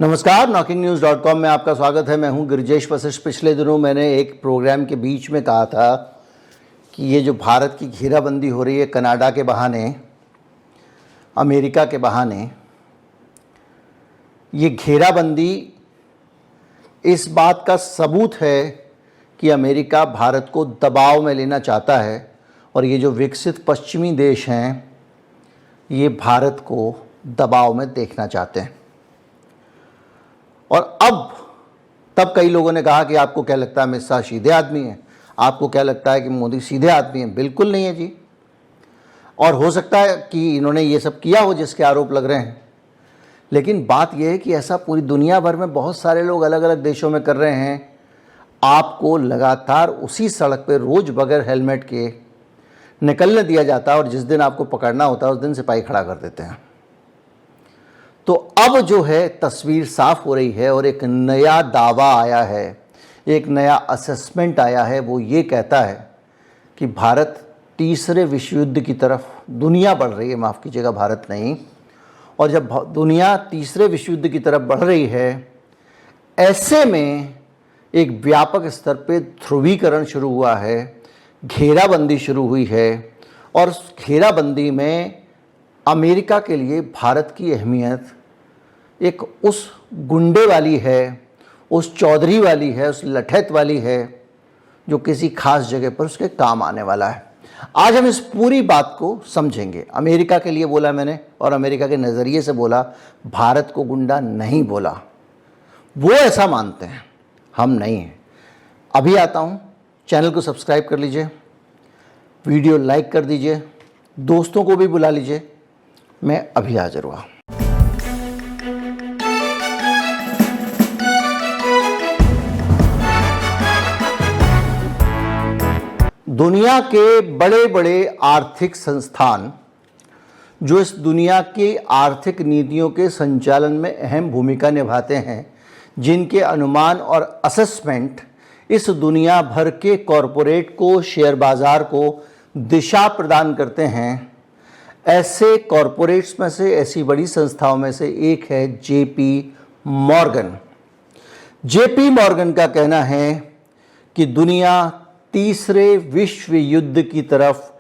नमस्कार, knocking-news.com में आपका स्वागत है। मैं हूं गिरिजेश वशिष्ठ। पिछले दिनों मैंने एक प्रोग्राम के बीच में कहा था कि ये जो भारत की घेराबंदी हो रही है कनाडा के बहाने, अमेरिका के बहाने, ये घेराबंदी इस बात का सबूत है कि अमेरिका भारत को दबाव में लेना चाहता है और ये जो विकसित पश्चिमी देश हैं ये भारत को दबाव में देखना चाहते हैं। और अब तब कई लोगों ने कहा कि आपको क्या लगता है अमित शाह सीधे आदमी हैं, आपको क्या लगता है कि मोदी सीधे आदमी हैं? बिल्कुल नहीं है जी। और हो सकता है कि इन्होंने ये सब किया हो जिसके आरोप लग रहे हैं, लेकिन बात यह है कि ऐसा पूरी दुनिया भर में बहुत सारे लोग अलग अलग देशों में कर रहे हैं। आपको लगातार उसी सड़क पे रोज़ बगैर हेलमेट के निकलने दिया जाता है और जिस दिन आपको पकड़ना होता है उस दिन सिपाही खड़ा कर देते हैं। तो अब जो है तस्वीर साफ हो रही है और एक नया दावा आया है, एक नया असेसमेंट आया है। वो ये कहता है कि भारत तीसरे विश्व युद्ध की तरफ, दुनिया बढ़ रही है, माफ़ कीजिएगा भारत नहीं, और जब दुनिया तीसरे विश्व युद्ध की तरफ बढ़ रही है, ऐसे में एक व्यापक स्तर पे ध्रुवीकरण शुरू हुआ है, घेराबंदी शुरू हुई है और उस घेराबंदी में अमेरिका के लिए भारत की अहमियत एक उस गुंडे वाली है, उस चौधरी वाली है, उस लठैत वाली है जो किसी खास जगह पर उसके काम आने वाला है। आज हम इस पूरी बात को समझेंगे। अमेरिका के लिए बोला मैंने और अमेरिका के नज़रिए से बोला, भारत को गुंडा नहीं बोला। वो ऐसा मानते हैं, हम नहीं हैं। अभी आता हूँ, चैनल को सब्सक्राइब कर लीजिए, वीडियो लाइक कर दीजिए, दोस्तों को भी बुला लीजिए। मैं अभी हाजिर हुआ। दुनिया के बड़े बड़े आर्थिक संस्थान जो इस दुनिया की आर्थिक नीतियों के संचालन में अहम भूमिका निभाते हैं, जिनके अनुमान और असेसमेंट इस दुनिया भर के कॉरपोरेट को, शेयर बाजार को दिशा प्रदान करते हैं, ऐसे कॉरपोरेट्स में से, ऐसी बड़ी संस्थाओं में से एक है जेपी मॉर्गन। जेपी मॉर्गन का कहना है कि दुनिया तीसरे विश्व युद्ध की तरफ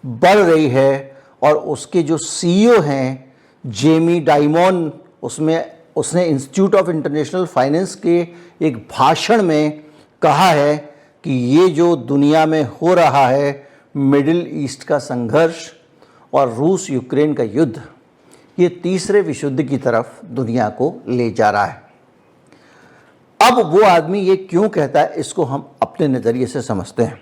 बढ़ रही है और उसके जो सीईओ हैं जेमी डाइमॉन, उसने इंस्टीट्यूट ऑफ इंटरनेशनल फाइनेंस के एक भाषण में कहा है कि ये जो दुनिया में हो रहा है, मिडिल ईस्ट का संघर्ष और रूस यूक्रेन का युद्ध, ये तीसरे विश्व युद्ध की तरफ दुनिया को ले जा रहा है। अब वो आदमी ये क्यों कहता है, इसको हम अपने नज़रिए से समझते हैं।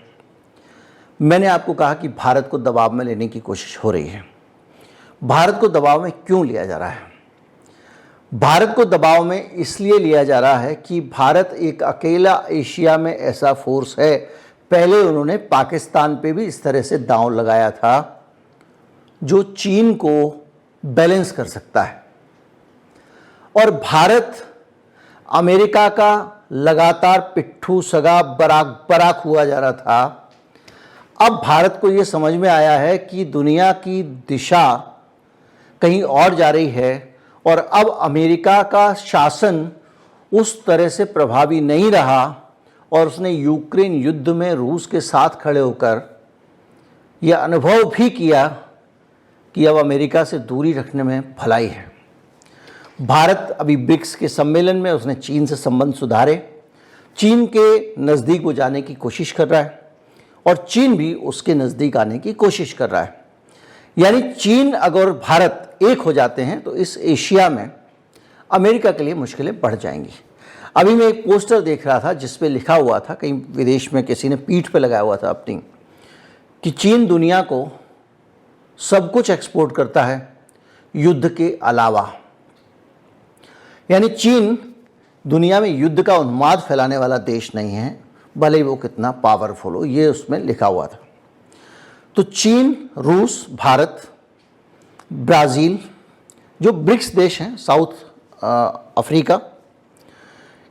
मैंने आपको कहा कि भारत को दबाव में लेने की कोशिश हो रही है। भारत को दबाव में क्यों लिया जा रहा है? भारत को दबाव में इसलिए लिया जा रहा है कि भारत एक अकेला एशिया में ऐसा फोर्स है। पहले उन्होंने पाकिस्तान पे भी इस तरह से दांव लगाया था जो चीन को बैलेंस कर सकता है। और भारत अमेरिका का लगातार पिट्ठू सगा बराक हुआ जा रहा था। अब भारत को ये समझ में आया है कि दुनिया की दिशा कहीं और जा रही है और अब अमेरिका का शासन उस तरह से प्रभावी नहीं रहा और उसने यूक्रेन युद्ध में रूस के साथ खड़े होकर यह अनुभव भी किया कि अब अमेरिका से दूरी रखने में भलाई है। भारत अभी ब्रिक्स के सम्मेलन में उसने चीन से संबंध सुधारे, चीन के नज़दीक वो जाने की कोशिश कर रहा है और चीन भी उसके नज़दीक आने की कोशिश कर रहा है। यानी चीन अगर भारत एक हो जाते हैं तो इस एशिया में अमेरिका के लिए मुश्किलें बढ़ जाएंगी। अभी मैं एक पोस्टर देख रहा था जिस पे लिखा हुआ था, कहीं विदेश में किसी ने पीठ पे लगाया हुआ था अपनी, कि चीन दुनिया को सब कुछ एक्सपोर्ट करता है युद्ध के अलावा। यानी चीन दुनिया में युद्ध का उन्माद फैलाने वाला देश नहीं है, भले ही वो कितना पावरफुल हो, ये उसमें लिखा हुआ था। तो चीन, रूस, भारत, ब्राज़ील, जो ब्रिक्स देश हैं, साउथ अफ्रीका,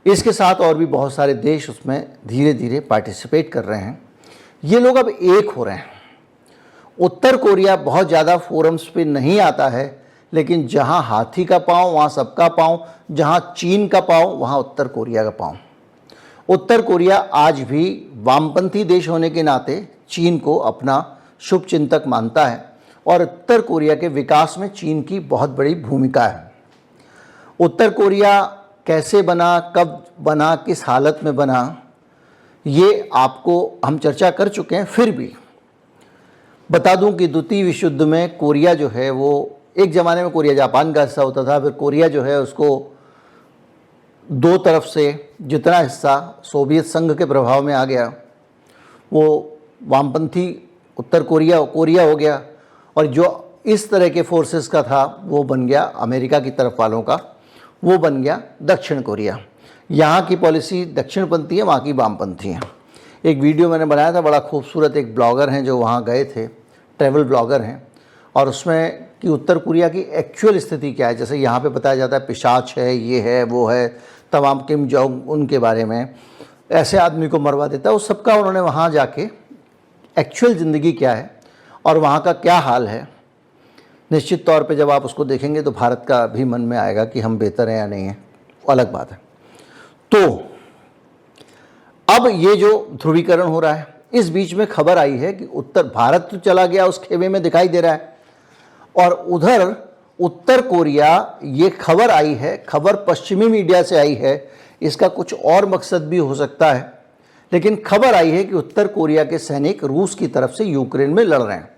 इसके साथ और भी बहुत सारे देश उसमें धीरे धीरे पार्टिसिपेट कर रहे हैं। ये लोग अब एक हो रहे हैं। उत्तर कोरिया बहुत ज़्यादा फोरम्स पे नहीं आता है लेकिन जहां हाथी का पांव वहां सबका पांव, जहां चीन का पांव वहां उत्तर कोरिया का पांव। उत्तर कोरिया आज भी वामपंथी देश होने के नाते चीन को अपना शुभचिंतक मानता है और उत्तर कोरिया के विकास में चीन की बहुत बड़ी भूमिका है। उत्तर कोरिया कैसे बना, कब बना, किस हालत में बना, ये आपको हम चर्चा कर चुके हैं। फिर भी बता दूं कि द्वितीय विश्व युद्ध में कोरिया जो है वो एक ज़माने में कोरिया जापान का हिस्सा होता था, फिर कोरिया जो है उसको दो तरफ से जितना हिस्सा सोवियत संघ के प्रभाव में आ गया वो वामपंथी उत्तर कोरिया हो गया, और जो इस तरह के फोर्सेस का था वो बन गया अमेरिका की तरफ वालों का, वो बन गया दक्षिण कोरिया। यहाँ की पॉलिसी दक्षिणपंथी है, वहाँ की वामपंथी है। एक वीडियो मैंने बनाया था, बड़ा खूबसूरत, एक ब्लॉगर हैं जो वहाँ गए थे, ट्रैवल ब्लॉगर हैं, और उसमें कि उत्तर कोरिया की एक्चुअल स्थिति क्या है। जैसे यहाँ पे बताया जाता है पिशाच है, ये है, वो है, तमाम किम जोंग उनके बारे में ऐसे आदमी को मरवा देता है, उस सबका उन्होंने वहाँ जाके एक्चुअल ज़िंदगी क्या है और वहाँ का क्या हाल है, निश्चित तौर पे जब आप उसको देखेंगे तो भारत का भी मन में आएगा कि हम बेहतर हैं या नहीं हैं, वो अलग बात है। तो अब ये जो ध्रुवीकरण हो रहा है, इस बीच में खबर आई है कि उत्तर भारत तो चला गया उस खेमे में दिखाई दे रहा है, और उधर उत्तर कोरिया, ये खबर आई है, खबर पश्चिमी मीडिया से आई है, इसका कुछ और मकसद भी हो सकता है, लेकिन खबर आई है कि उत्तर कोरिया के सैनिक रूस की तरफ से यूक्रेन में लड़ रहे हैं।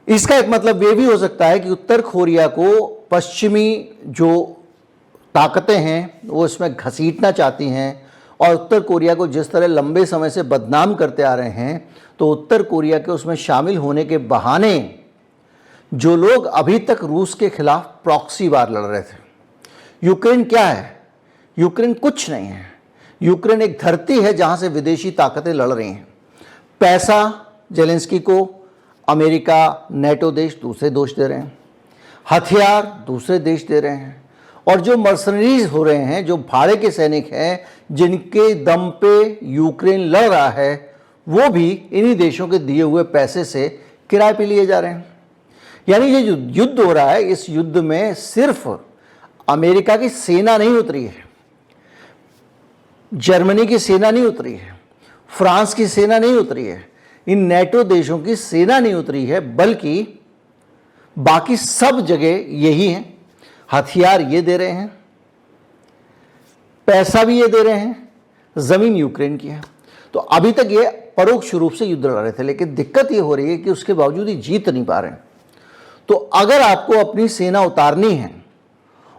इसका एक मतलब ये भी हो सकता है कि उत्तर कोरिया को पश्चिमी जो ताकतें हैं वो इसमें घसीटना चाहती हैं, और उत्तर कोरिया को जिस तरह लंबे समय से बदनाम करते आ रहे हैं, तो उत्तर कोरिया के उसमें शामिल होने के बहाने जो लोग अभी तक रूस के खिलाफ प्रॉक्सी वार लड़ रहे थे। यूक्रेन क्या है? यूक्रेन कुछ नहीं है। यूक्रेन एक धरती है जहां से विदेशी ताकतें लड़ रही हैं। पैसा जेलेंस्की को अमेरिका, नेटो देश दूसरे देश दे रहे हैं, हथियार दूसरे देश दे रहे हैं, और जो मर्सनरीज हो रहे हैं, जो भाड़े के सैनिक हैं जिनके दम पे यूक्रेन लड़ रहा है, वो भी इन्हीं देशों के दिए हुए पैसे से किराए पे लिए जा रहे हैं। यानी ये जो युद्ध हो रहा है, इस युद्ध में सिर्फ अमेरिका की सेना नहीं उतरी है, जर्मनी की सेना नहीं उतरी है, फ्रांस की सेना नहीं उतरी है, इन नेटो देशों की सेना नहीं उतरी है, बल्कि बाकी सब जगह यही है। हथियार ये दे रहे हैं, पैसा भी ये दे रहे हैं, जमीन यूक्रेन की है। तो अभी तक ये परोक्ष रूप से युद्ध लड़ रहे थे, लेकिन दिक्कत ये हो रही है कि उसके बावजूद ही जीत नहीं पा रहे हैं। तो अगर आपको अपनी सेना उतारनी है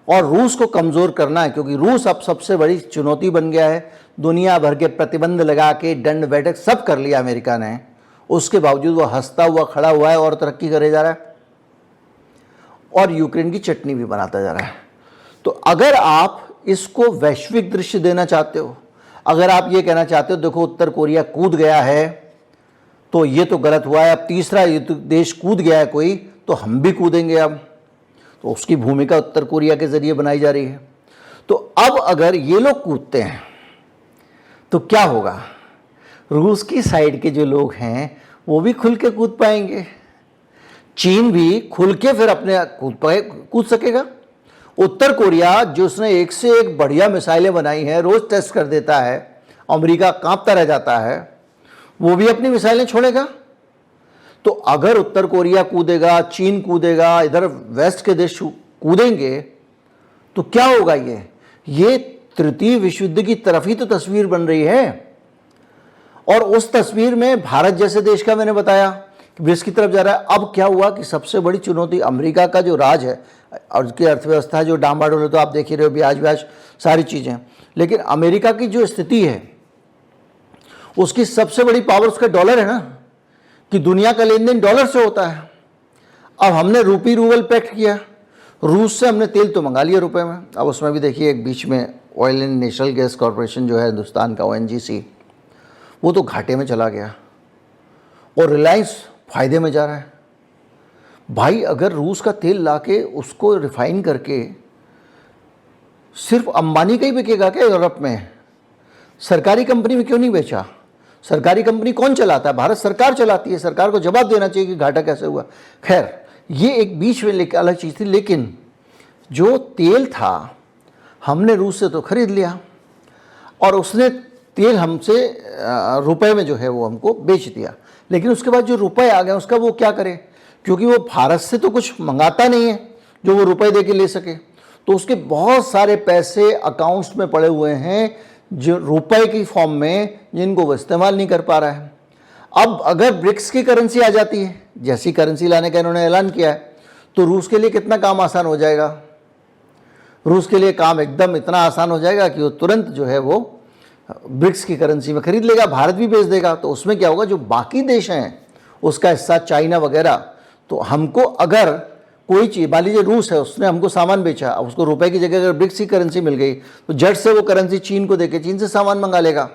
और रूस को कमज़ोर करना है, क्योंकि रूस अब सबसे बड़ी चुनौती बन गया है, दुनिया भर के प्रतिबंध लगा के दंड बैठक सब कर लिया अमेरिका ने, उसके बावजूद वो हंसता हुआ खड़ा हुआ है और तरक्की करे जा रहा है, और यूक्रेन की चटनी भी बनाता जा रहा है। तो अगर आप इसको वैश्विक दृश्य देना चाहते हो, अगर आप ये कहना चाहते हो देखो उत्तर कोरिया कूद गया है तो ये तो गलत हुआ है, अब तीसरा देश कूद गया है कोई, तो हम भी कूदेंगे अब, तो उसकी भूमिका उत्तर कोरिया के जरिए बनाई जा रही है। तो अब अगर ये लोग कूदते हैं तो क्या होगा? रूस की साइड के जो लोग हैं वो भी खुल के कूद पाएंगे, चीन भी खुल के फिर अपने कूद सकेगा। उत्तर कोरिया जो उसने एक से एक बढ़िया मिसाइलें बनाई हैं, रोज टेस्ट कर देता है, अमेरिका कांपता रह जाता है, वो भी अपनी मिसाइलें छोड़ेगा। तो अगर उत्तर कोरिया कूदेगा, चीन कूदेगा, इधर वेस्ट के देश कूदेंगे, तो क्या होगा? ये तृतीय विश्व युद्ध की तरफ ही तो तस्वीर बन रही है, और उस तस्वीर में भारत जैसे देश का मैंने बताया कि ब्रिक्स की तरफ जा रहा है। अब क्या हुआ कि सबसे बड़ी चुनौती अमेरिका का जो राज है और उसकी अर्थव्यवस्था जो डामाडोल है, तो आप देख ही रहे हो, ब्याज सारी चीज़ें, लेकिन अमेरिका की जो स्थिति है उसकी सबसे बड़ी पावर उसका डॉलर है ना, कि दुनिया का लेन देन डॉलर से होता है। अब हमने रूपी रूबल पैक्ट किया, रूस से हमने तेल तो मंगा लिया रुपए में, अब उसमें भी देखिए एक बीच में oil and national gas corporation जो है हिंदुस्तान का, ONGC, वो तो घाटे में चला गया और रिलायंस फायदे में जा रहा है। भाई अगर रूस का तेल लाके उसको रिफाइन करके सिर्फ अंबानी का ही बिकेगा क्या यूरोप में? सरकारी कंपनी में क्यों नहीं बेचा? सरकारी कंपनी कौन चलाता है? भारत सरकार चलाती है, सरकार को जवाब देना चाहिए कि घाटा कैसे हुआ। खैर, ये एक बीच में एक अलग चीज़ थी। लेकिन जो तेल था हमने रूस से तो खरीद लिया और उसने तेल हमसे रुपए में जो है वो हमको बेच दिया। लेकिन उसके बाद जो रुपए आ गए उसका वो क्या करे, क्योंकि वो भारत से तो कुछ मंगाता नहीं है जो वो रुपए दे के ले सके, तो उसके बहुत सारे पैसे अकाउंट्स में पड़े हुए हैं जो रुपए की फॉर्म में, जिनको वो इस्तेमाल नहीं कर पा रहा है। अब अगर ब्रिक्स की करेंसी आ जाती है, जैसी करेंसी लाने का इन्होंने ऐलान किया है, तो रूस के लिए कितना काम आसान हो जाएगा। रूस के लिए काम एकदम इतना आसान हो जाएगा कि वो तुरंत जो है वो ब्रिक्स की करेंसी में खरीद लेगा, भारत भी बेच देगा। तो उसमें क्या होगा, जो बाकी देश हैं उसका हिस्सा चाइना वगैरह, तो हमको अगर कोई चीज़, मान लीजिए रूस है, उसने हमको सामान बेचा, अब उसको रुपए की जगह अगर ब्रिक्स की करेंसी मिल गई तो झट से वो करेंसी चीन को देके चीन से सामान मंगा लेगा,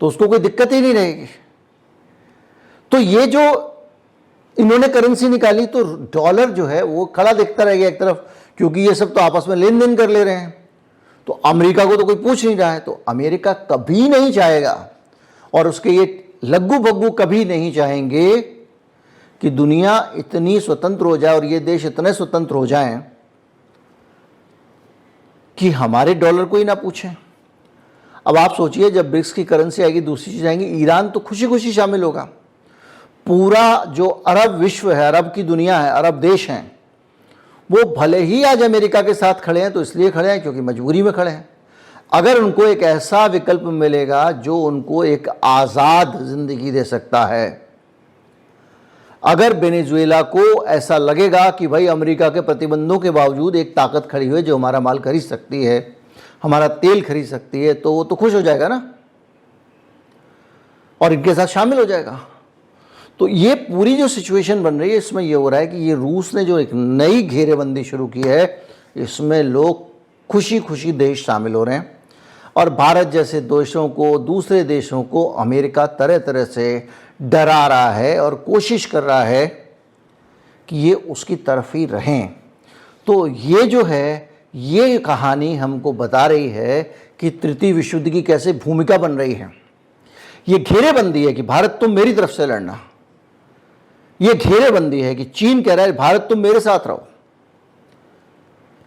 तो उसको कोई दिक्कत ही नहीं रहेगी। तो ये जो इन्होंने करेंसी निकाली तो डॉलर जो है वो खड़ा दिखता रहेगा एक तरफ, क्योंकि ये सब तो आपस में लेन देन कर ले रहे हैं। तो अमेरिका को तो कोई पूछ नहीं रहा है, तो अमेरिका कभी नहीं चाहेगा और उसके ये लग्गू बग्गू कभी नहीं चाहेंगे कि दुनिया इतनी स्वतंत्र हो जाए और ये देश इतने स्वतंत्र हो जाएं कि हमारे डॉलर को ही ना पूछें। अब आप सोचिए, जब ब्रिक्स की करेंसी आएगी, दूसरी चीज आएंगी, ईरान तो खुशी खुशी शामिल होगा। पूरा जो अरब विश्व है, अरब की दुनिया है, अरब देश हैं, वो भले ही आज अमेरिका के साथ खड़े हैं तो इसलिए खड़े हैं क्योंकि मजबूरी में खड़े हैं। अगर उनको एक ऐसा विकल्प मिलेगा जो उनको एक आज़ाद जिंदगी दे सकता है, अगर वेनेजुएला को ऐसा लगेगा कि भाई अमेरिका के प्रतिबंधों के बावजूद एक ताकत खड़ी हुई जो हमारा माल खरीद सकती है, हमारा तेल खरीद सकती है, तो वो तो खुश हो जाएगा ना और इनके साथ शामिल हो जाएगा। तो ये पूरी जो सिचुएशन बन रही है, इसमें ये हो रहा है कि ये रूस ने जो एक नई घेरेबंदी शुरू की है, इसमें लोग खुशी खुशी देश शामिल हो रहे हैं और भारत जैसे देशों को, दूसरे देशों को अमेरिका तरह तरह से डरा रहा है और कोशिश कर रहा है कि ये उसकी तरफ ही रहें। तो ये जो है, ये कहानी हमको बता रही है कि तृतीय विश्व युद्ध की कैसे भूमिका बन रही है। ये घेरेबंदी है कि भारत तुम मेरी तरफ से लड़ना, ये घेरेबंदी है कि चीन कह रहा है भारत तुम मेरे साथ रहो।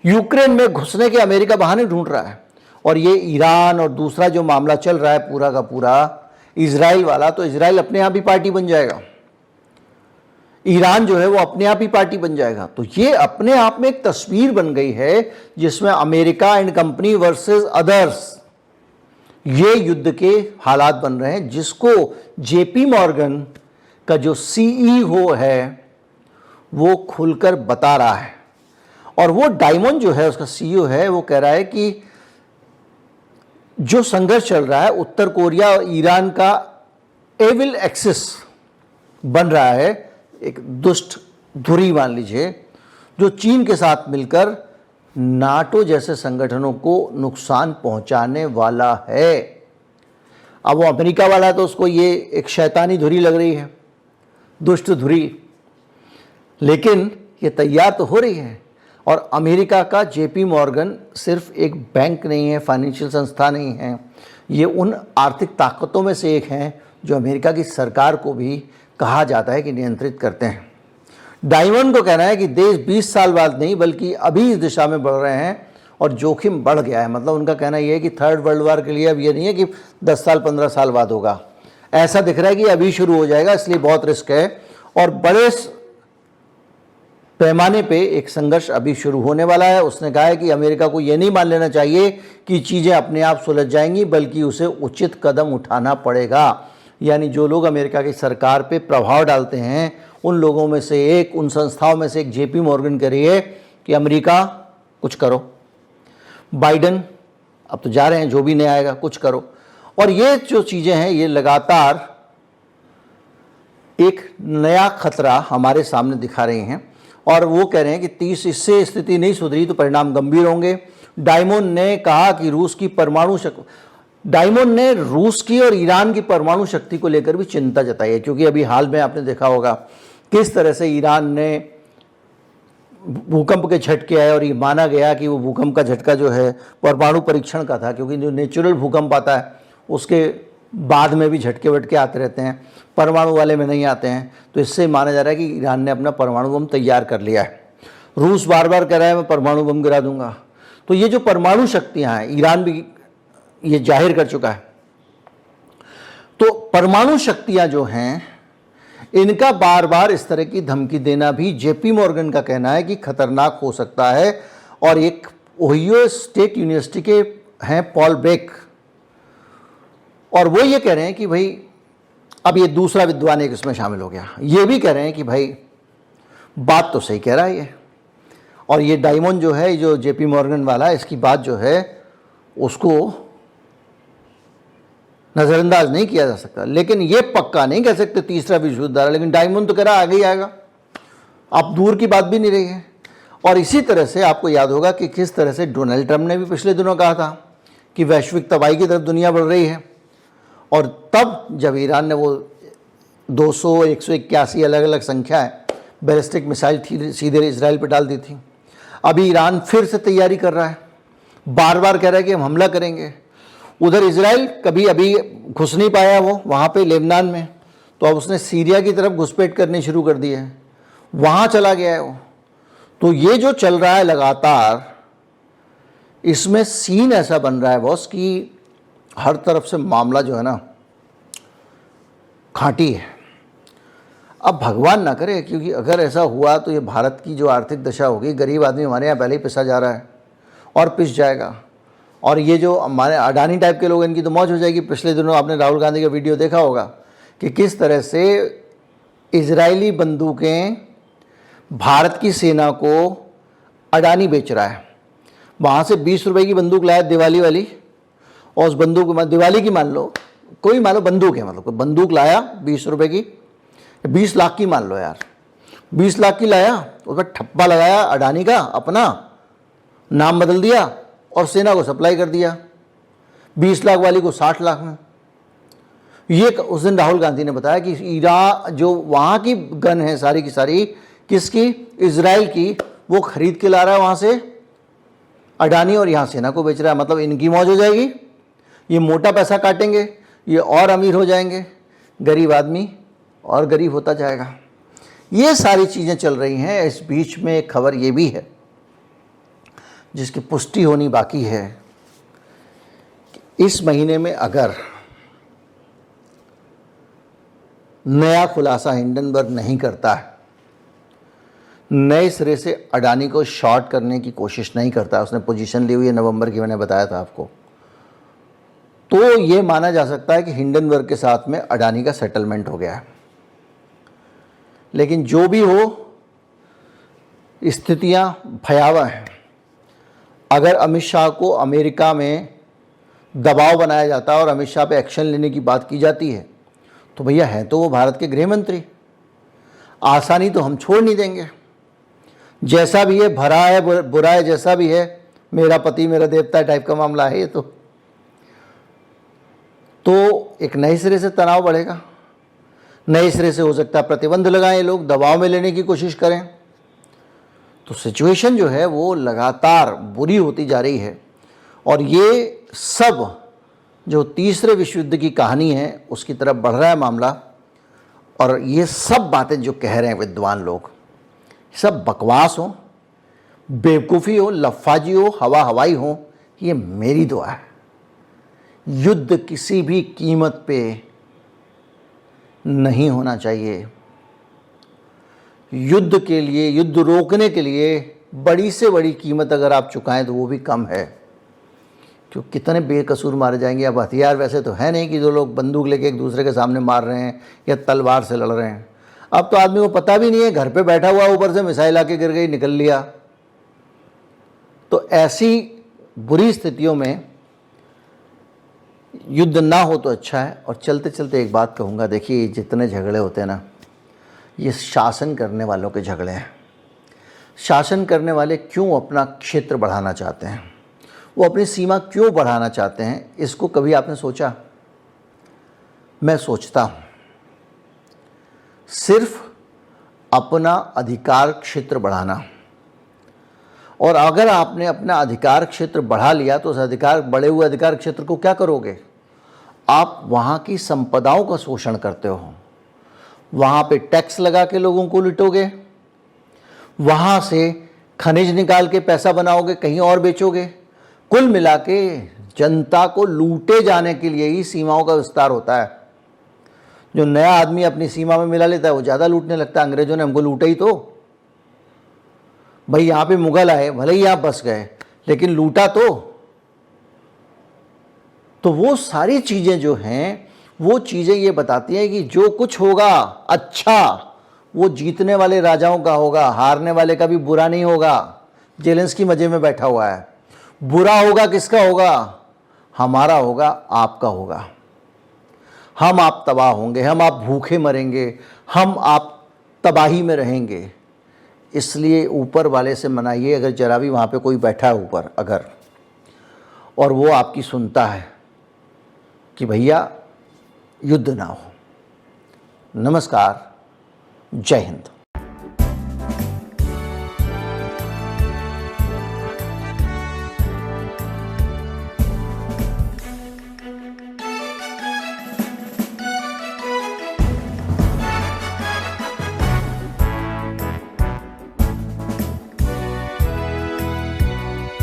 यूक्रेन में घुसने के अमेरिका बहाने ढूंढ रहा है और ये ईरान और दूसरा जो मामला चल रहा है पूरा का पूरा इजराइल वाला, तो इजराइल अपने आप ही पार्टी बन जाएगा, ईरान जो है वो अपने आप ही पार्टी बन जाएगा। तो ये अपने आप में एक तस्वीर बन गई है जिसमें America and company versus others, ये युद्ध के हालात बन रहे हैं, जिसको जेपी मॉर्गन का जो सीईओ है वो खुलकर बता रहा है। और वो डायमंड जो है उसका सीईओ है, वो कह रहा है कि जो संघर्ष चल रहा है उत्तर कोरिया और ईरान का एविल एक्सिस बन रहा है, एक दुष्ट धुरी मान लीजिए, जो चीन के साथ मिलकर नाटो जैसे संगठनों को नुकसान पहुंचाने वाला है। अब वो अमेरिका वाला है तो उसको ये एक शैतानी धुरी लग रही है, दुष्ट धुरी, लेकिन ये तैयार तो हो रही है। और अमेरिका का जेपी मॉर्गन सिर्फ एक बैंक नहीं है, फाइनेंशियल संस्था नहीं है, ये उन आर्थिक ताकतों में से एक हैं जो अमेरिका की सरकार को भी कहा जाता है कि नियंत्रित करते हैं। डायमंड को कहना है कि देश 20 साल बाद नहीं बल्कि अभी इस दिशा में बढ़ रहे हैं और जोखिम बढ़ गया है। मतलब उनका कहना यह है कि थर्ड वर्ल्ड वॉर के लिए अब ये नहीं है कि 10 साल 15 साल बाद होगा, ऐसा दिख रहा है कि अभी शुरू हो जाएगा, इसलिए बहुत रिस्क है और बड़े पैमाने पे एक संघर्ष अभी शुरू होने वाला है। उसने कहा है कि अमेरिका को यह नहीं मान लेना चाहिए कि चीज़ें अपने आप सुलझ जाएंगी, बल्कि उसे उचित कदम उठाना पड़ेगा। यानी जो लोग अमेरिका की सरकार पे प्रभाव डालते हैं, उन लोगों में से एक, उन संस्थाओं में से एक जेपी मॉर्गन कह रही है कि अमेरिका कुछ करो, बाइडन अब तो जा रहे हैं, जो भी नहीं आएगा कुछ करो। और ये जो चीज़ें हैं ये लगातार एक नया खतरा हमारे सामने दिखा रही हैं और वो कह रहे हैं कि 30 इससे स्थिति नहीं सुधरी तो परिणाम गंभीर होंगे। डायमंड ने कहा कि डायमंड ने रूस की और ईरान की परमाणु शक्ति को लेकर भी चिंता जताई है, क्योंकि अभी हाल में आपने देखा होगा किस तरह से ईरान ने भूकंप के झटके आए और ये माना गया कि वो भूकंप का झटका जो है परमाणु परीक्षण का था, क्योंकि जो नेचुरल भूकंप आता है उसके बाद में भी झटके वटके आते रहते हैं, परमाणु वाले में नहीं आते हैं। तो इससे माना जा रहा है कि ईरान ने अपना परमाणु बम तैयार कर लिया है। रूस बार बार कह रहा है मैं परमाणु बम गिरा दूंगा। तो ये जो परमाणु शक्तियां हैं, ईरान भी ये जाहिर कर चुका है। तो परमाणु शक्तियां जो हैं, इनका बार बार इस तरह की धमकी देना भी जेपी मॉर्गन का कहना है कि खतरनाक हो सकता है। और एक ओहियो स्टेट यूनिवर्सिटी के हैं पॉल ब्रेक, और वो ये कह रहे हैं कि भाई, अब ये दूसरा विद्वान एक इसमें शामिल हो गया, ये भी कह रहे हैं कि भाई बात तो सही कह रहा है ये, और ये डायमंड जो है, जो जेपी मॉर्गन वाला, इसकी बात जो है उसको नज़रअंदाज नहीं किया जा सकता। लेकिन ये पक्का नहीं कह सकते तीसरा विश्व युद्ध आ रहा है, लेकिन डायमंड तो कह रहा आगे ही आएगा, अब दूर की बात भी नहीं रही है। और इसी तरह से आपको याद होगा कि किस तरह से डोनाल्ड ट्रंप ने भी पिछले दिनों कहा था कि वैश्विक तबाही की तरफ दुनिया बढ़ रही है, और तब जब ईरान ने वो 200 181 अलग अलग संख्या है बैलिस्टिक मिसाइल सीधे इसराइल पर डाल दी थी। अभी ईरान फिर से तैयारी कर रहा है, बार बार कह रहा है कि हम हमला करेंगे। उधर इसराइल कभी अभी घुस नहीं पाया वो वहाँ पे लेबनान में, तो अब उसने सीरिया की तरफ घुसपैठ करनी शुरू कर दी है, वहाँ चला गया है वो। तो ये जो चल रहा है लगातार, इसमें सीन ऐसा बन रहा है बॉस कि हर तरफ से मामला जो है ना घाटी है। अब भगवान ना करे, क्योंकि अगर ऐसा हुआ तो ये भारत की जो आर्थिक दशा होगी, गरीब आदमी हमारे यहाँ पहले ही पिसा जा रहा है और पिस जाएगा। और ये जो हमारे अडानी टाइप के लोग, इनकी तो मौज हो जाएगी। पिछले दिनों आपने राहुल गांधी का वीडियो देखा होगा कि किस तरह से इजरायली बंदूकें भारत की सेना को अडानी बेच रहा है। वहाँ से 20 रुपए की बंदूक लाया दिवाली वाली, और उस बंदूक, दिवाली की मान लो, कोई मान लो बंदूक है, मतलब बंदूक लाया 20 रुपए की, 20 लाख की मान लो यार, 20 लाख की लाया, उस पर ठप्पा लगाया अडानी का, अपना नाम बदल दिया और सेना को सप्लाई कर दिया 20 लाख वाली को 60 लाख में। ये उस दिन राहुल गांधी ने बताया कि ईरान जो वहाँ की गन है सारी की सारी, किसकी? इजराइल की, वो खरीद के ला रहा है वहाँ से अडानी, और यहाँ सेना को बेच रहा है। मतलब इनकी मौज हो जाएगी, ये मोटा पैसा काटेंगे, ये और अमीर हो जाएंगे, गरीब आदमी और गरीब होता जाएगा। ये सारी चीज़ें चल रही हैं। इस बीच में एक खबर ये भी है जिसकी पुष्टि होनी बाकी है कि इस महीने में अगर नया खुलासा हिंडनबर्ग नहीं करता है, नए सिरे से अडानी को शॉर्ट करने की कोशिश नहीं करता, उसने पोजीशन ली हुई है नवंबर की, मैंने बताया था आपको, तो ये माना जा सकता है कि हिंडनबर्ग के साथ में अडानी का सेटलमेंट हो गया है। लेकिन जो भी हो, स्थितियां भयावह हैं। अगर अमित शाह को अमेरिका में दबाव बनाया जाता है और अमित शाह पे एक्शन लेने की बात की जाती है, तो भैया है तो वो भारत के गृह मंत्री, आसानी तो हम छोड़ नहीं देंगे। जैसा भी है, भरा है बुरा है, जैसा भी है, मेरा पति मेरा देवता टाइप का मामला है ये। तो एक नए सिरे से तनाव बढ़ेगा, नए सिरे से हो सकता है प्रतिबंध लगाएं लोग, दबाव में लेने की कोशिश करें। तो सिचुएशन जो है वो लगातार बुरी होती जा रही है। और ये सब जो तीसरे विश्व युद्ध की कहानी है उसकी तरफ बढ़ रहा है मामला। और ये सब बातें जो कह रहे हैं विद्वान लोग, सब बकवास हो, बेवकूफ़ी हो, लफ्फाजी हो, हवा हवाई हो, ये मेरी दुआ है। युद्ध किसी भी कीमत पे नहीं होना चाहिए। युद्ध के लिए, युद्ध रोकने के लिए बड़ी से बड़ी कीमत अगर आप चुकाएं तो वो भी कम है, क्योंकि कितने बेकसूर मारे जाएंगे। अब हथियार वैसे तो है नहीं कि जो लोग बंदूक लेके एक दूसरे के सामने मार रहे हैं या तलवार से लड़ रहे हैं। अब तो आदमी को पता भी नहीं है, घर पे बैठा हुआ ऊपर से मिसाइल आके गिर गई, निकल लिया। तो ऐसी बुरी स्थितियों में युद्ध ना हो तो अच्छा है। और चलते चलते एक बात कहूँगा, देखिए जितने झगड़े होते हैं ना, ये शासन करने वालों के झगड़े हैं। शासन करने वाले क्यों अपना क्षेत्र बढ़ाना चाहते हैं, वो अपनी सीमा क्यों बढ़ाना चाहते हैं, इसको कभी आपने सोचा? मैं सोचता हूँ, सिर्फ अपना अधिकार क्षेत्र बढ़ाना। और अगर आपने अपना अधिकार क्षेत्र बढ़ा लिया तो उस बढ़े हुए अधिकार क्षेत्र को क्या करोगे? आप वहाँ की संपदाओं का शोषण करते हो, वहाँ पे टैक्स लगा के लोगों को लूटोगे, वहाँ से खनिज निकाल के पैसा बनाओगे, कहीं और बेचोगे। कुल मिला के जनता को लूटे जाने के लिए ही सीमाओं का विस्तार होता है। जो नया आदमी अपनी सीमा में मिला लेता है वो ज़्यादा लूटने लगता है। अंग्रेजों ने हमको लूटा ही तो भाई, यहाँ पे मुगल आए, भले ही आप बस गए, लेकिन लूटा तो वो सारी चीज़ें जो हैं, वो चीज़ें ये बताती हैं कि जो कुछ होगा अच्छा वो जीतने वाले राजाओं का होगा, हारने वाले का भी बुरा नहीं होगा। जेलेंस्की मजे में बैठा हुआ है। बुरा होगा किसका होगा? हमारा होगा, आपका होगा। हम आप तबाह होंगे, हम आप भूखे मरेंगे, हम आप तबाही में रहेंगे। इसलिए ऊपर वाले से मनाइए, अगर जरा भी वहाँ पे कोई बैठा है ऊपर अगर, और वो आपकी सुनता है, कि भैया युद्ध ना हो। नमस्कार, जय हिंद।